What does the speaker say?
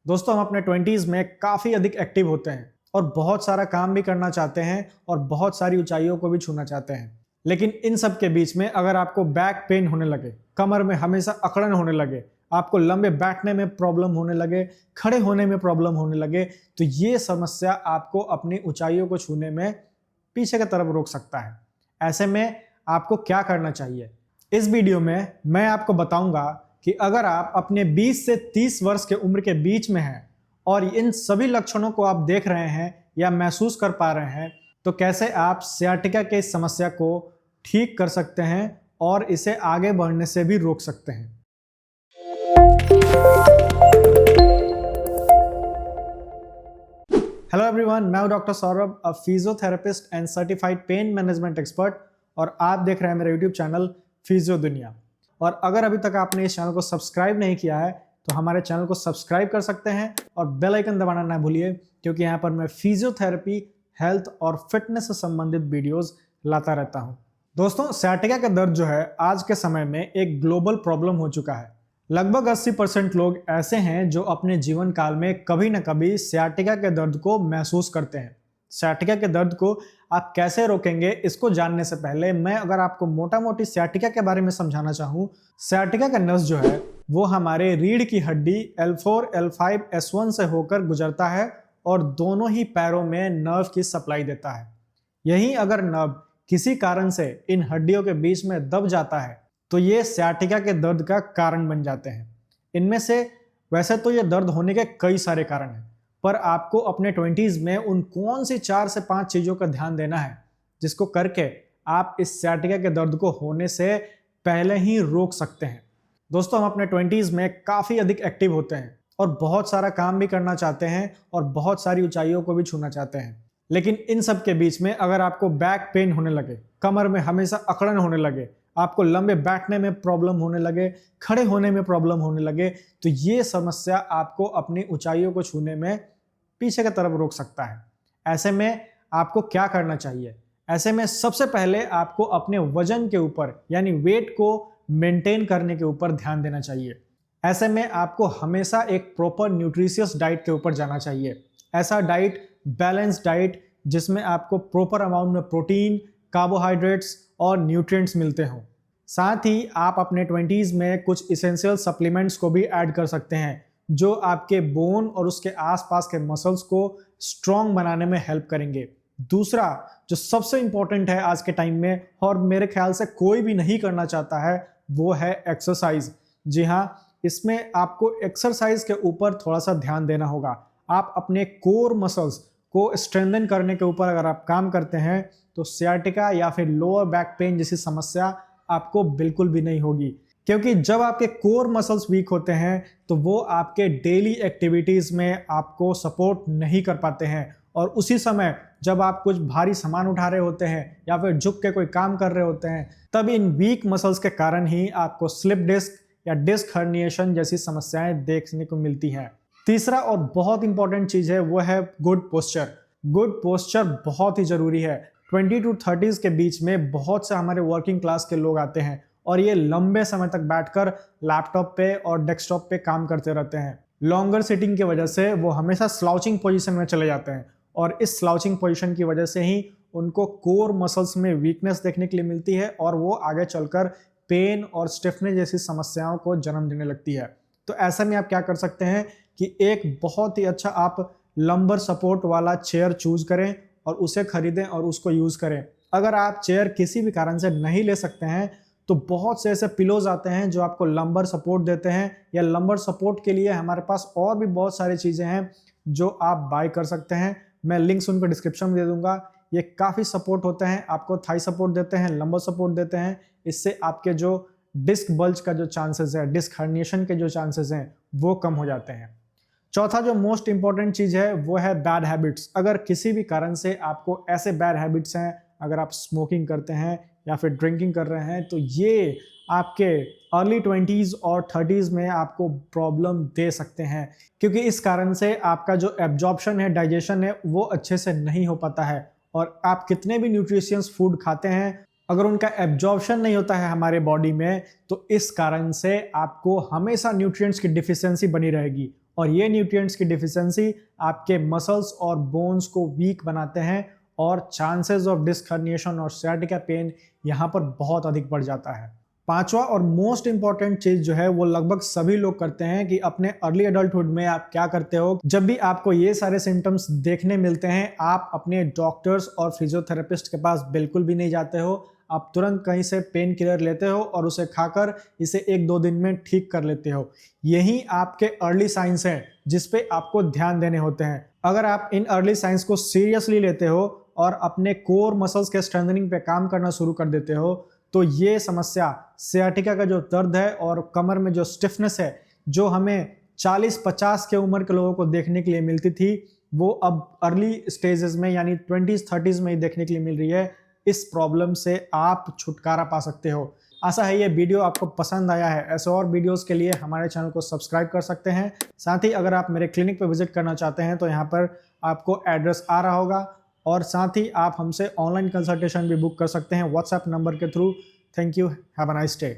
दोस्तों हम अपने 20s में काफ़ी अधिक एक्टिव होते हैं और बहुत सारा काम भी करना चाहते हैं और बहुत सारी ऊंचाइयों को भी छूना चाहते हैं। लेकिन इन सब के बीच में अगर आपको बैक पेन होने लगे, कमर में हमेशा अकड़न होने लगे, आपको लंबे बैठने में प्रॉब्लम होने लगे, खड़े होने में प्रॉब्लम होने लगे, तो ये समस्या आपको अपनी ऊंचाइयों को छूने में पीछे की तरफ रोक सकता है। ऐसे में आपको क्या करना चाहिए? इस वीडियो में मैं आपको बताऊंगा कि अगर आप अपने 20 से 30 वर्ष के उम्र के बीच में हैं और इन सभी लक्षणों को आप देख रहे हैं या महसूस कर पा रहे हैं, तो कैसे आप सियाटिका के इस समस्या को ठीक कर सकते हैं और इसे आगे बढ़ने से भी रोक सकते हैं। हेलो एवरीवन, मैं हूं doctor Saurabh, a physiotherapist and certified pain management expert, और आप देख रहे हैं मेरा यूट्यूब चैनल फिजियो दुनिया। और अगर अभी तक आपने इस चैनल को सब्सक्राइब नहीं किया है तो हमारे चैनल को सब्सक्राइब कर सकते हैं और बेल आइकन दबाना ना भूलिए, क्योंकि यहाँ पर मैं फिजियोथेरेपी, हेल्थ और फिटनेस से संबंधित वीडियोस लाता रहता हूँ। दोस्तों, सियाटिका का दर्द जो है आज के समय में एक ग्लोबल प्रॉब्लम हो चुका है। लगभग 80% लोग ऐसे हैं जो अपने जीवन काल में कभी न कभी सियाटिका के दर्द को महसूस करते हैं। सियाटिका के दर्द को आप कैसे रोकेंगे, इसको जानने से पहले मैं अगर आपको मोटा मोटी सियाटिका के बारे में समझाना चाहूँ। सियाटिका का नस जो है वो हमारे रीढ़ की हड्डी L4, L5, S1 से होकर गुजरता है और दोनों ही पैरों में नर्व की सप्लाई देता है। यही अगर नर्व किसी कारण से इन हड्डियों के बीच में दब जाता है तो ये सियाटिका के दर्द का कारण बन जाते हैं। इनमें से वैसे तो ये दर्द होने के कई सारे कारण हैं, पर आपको अपने 20s में उन कौन सी 4 से 5 चीजों का ध्यान देना है जिसको करके आप इस सियाटिका के दर्द को होने से पहले ही रोक सकते हैं। दोस्तों, हम अपने 20s में काफी अधिक एक्टिव होते हैं और बहुत सारा काम भी करना चाहते हैं और बहुत सारी ऊंचाइयों को भी छूना चाहते हैं। लेकिन इन सब के बीच में अगर आपको बैक पेन होने लगे, कमर में हमेशा अकड़न होने लगे, आपको लंबे बैठने में प्रॉब्लम होने लगे, खड़े होने में प्रॉब्लम होने लगे, तो ये समस्या आपको अपनी ऊंचाइयों को छूने में पीछे की तरफ रोक सकता है। ऐसे में आपको क्या करना चाहिए? ऐसे में सबसे पहले आपको अपने वजन के ऊपर यानी वेट को मेंटेन करने के ऊपर ध्यान देना चाहिए। ऐसे में आपको हमेशा एक प्रॉपर न्यूट्रिशियस डाइट के ऊपर जाना चाहिए। ऐसा डाइट, बैलेंस डाइट, जिसमें आपको प्रॉपर अमाउंट में प्रोटीन, कार्बोहाइड्रेट्स और न्यूट्रिएंट्स मिलते हों। साथ ही आप अपने 20s में कुछ इसेंशियल सप्लीमेंट्स को भी ऐड कर सकते हैं जो आपके बोन और उसके आसपास के मसल्स को स्ट्रॉन्ग बनाने में हेल्प करेंगे। दूसरा जो सबसे इंपॉर्टेंट है आज के टाइम में, और मेरे ख्याल से कोई भी नहीं करना चाहता है, वो है एक्सरसाइज। जी हाँ, इसमें आपको एक्सरसाइज के ऊपर थोड़ा सा ध्यान देना होगा। आप अपने कोर मसल्स को स्ट्रेंथन करने के ऊपर अगर आप काम करते हैं तो सियाटिका या फिर लोअर बैक पेन जैसी समस्या आपको बिल्कुल भी नहीं होगी, क्योंकि जब आपके कोर मसल्स वीक होते हैं तो वो आपके डेली एक्टिविटीज में आपको सपोर्ट नहीं कर पाते हैं, और उसी समय जब आप कुछ भारी सामान उठा रहे होते हैं या फिर झुक के कोई काम कर रहे होते हैं, तब इन वीक मसल्स के कारण ही आपको स्लिप डिस्क या डिस्क हर्निएशन जैसी समस्याएं देखने को मिलती हैं। तीसरा और बहुत इंपॉर्टेंट चीज है वो है गुड पोस्चर। गुड पोस्चर बहुत ही जरूरी है। 20 to 30s के बीच में बहुत से हमारे वर्किंग क्लास के लोग आते हैं और ये लंबे समय तक बैठकर लैपटॉप पे और डेस्कटॉप पे काम करते रहते हैं। लॉन्गर सिटिंग की वजह से वो हमेशा स्लाउचिंग पोजीशन में चले जाते हैं, और इस स्लाउचिंग पोजीशन की वजह से ही उनको कोर मसल्स में वीकनेस देखने के लिए मिलती है और वो आगे चलकर पेन और स्टिफनेस जैसी समस्याओं को जन्म देने लगती है। तो ऐसा में आप क्या कर सकते हैं कि एक बहुत ही अच्छा आप लंबर सपोर्ट वाला चेयर चूज करें और उसे खरीदें और उसको यूज करें। अगर आप चेयर किसी भी कारण से नहीं ले सकते हैं तो बहुत से ऐसे पिलोज आते हैं जो आपको लंबर सपोर्ट देते हैं, या लंबर सपोर्ट के लिए हमारे पास और भी बहुत सारी चीजें हैं जो आप बाय कर सकते हैं। मैं लिंक्स उनको डिस्क्रिप्शन में दे दूंगा। ये काफी सपोर्ट होते हैं, आपको थाई सपोर्ट देते हैं, लंबर सपोर्ट देते हैं। इससे आपके जो डिस्क बल्ज का जो चांसेस है, डिस्क हर्निएशन के जो चांसेस हैं, वो कम हो जाते हैं। चौथा जो मोस्ट इंपॉर्टेंट चीज है वो है बैड हैबिट्स। अगर किसी भी कारण से आपको ऐसे बैड हैबिट्स हैं, अगर आप स्मोकिंग करते हैं या फिर ड्रिंकिंग कर रहे हैं, तो ये आपके अर्ली 20s और 30s में आपको प्रॉब्लम दे सकते हैं, क्योंकि इस कारण से आपका जो एब्जॉर्प्शन है, डाइजेशन है, वो अच्छे से नहीं हो पाता है। और आप कितने भी न्यूट्रिशियस फूड खाते हैं, अगर उनका एब्जॉर्प्शन नहीं होता है हमारे बॉडी में, तो इस कारण से आपको हमेशा न्यूट्रिएंट्स की डिफिशियंसी बनी रहेगी और ये न्यूट्रिएंट्स की डिफिशियंसी आपके मसल्स और बोन्स को वीक बनाते हैं और चांसेस ऑफ डिस्क हर्निएशन और sciatica पेन यहाँ पर बहुत अधिक बढ़ जाता है। पांचवा और मोस्ट इंपॉर्टेंट चीज जो है वो लगभग सभी लोग करते हैं कि अपने अर्ली एडल्टहुड में आप क्या करते हो, जब भी आपको ये सारे सिम्टम्स देखने मिलते हैं आप अपने डॉक्टर्स और फिजियोथेरेपिस्ट के पास बिल्कुल भी नहीं जाते हो। आप तुरंत कहीं से पेन किलर लेते हो और उसे खाकर इसे 1-2 दिन में ठीक कर लेते हो। यही आपके अर्ली साइंस हैं जिस पे आपको ध्यान देने होते हैं। अगर आप इन अर्ली साइंस को सीरियसली लेते हो और अपने कोर मसल्स के स्ट्रेंथनिंग पे काम करना शुरू कर देते हो तो ये समस्या sciatica का जो दर्द है और कमर में जो स्टिफनेस है जो हमें 40-50 के उम्र के लोगों को देखने के लिए मिलती थी वो अब अर्ली स्टेजेस में यानी 20s-30s में ही देखने के लिए मिल रही है। इस प्रॉब्लम से आप छुटकारा पा सकते हो। आशा है ये वीडियो आपको पसंद आया है। ऐसे और वीडियोस के लिए हमारे चैनल को सब्सक्राइब कर सकते हैं। साथ ही अगर आप मेरे क्लिनिक पर विजिट करना चाहते हैं तो यहाँ पर आपको एड्रेस आ रहा होगा और साथ ही आप हमसे ऑनलाइन कंसल्टेशन भी बुक कर सकते हैं व्हाट्सएप नंबर के through. Thank you, have a nice day.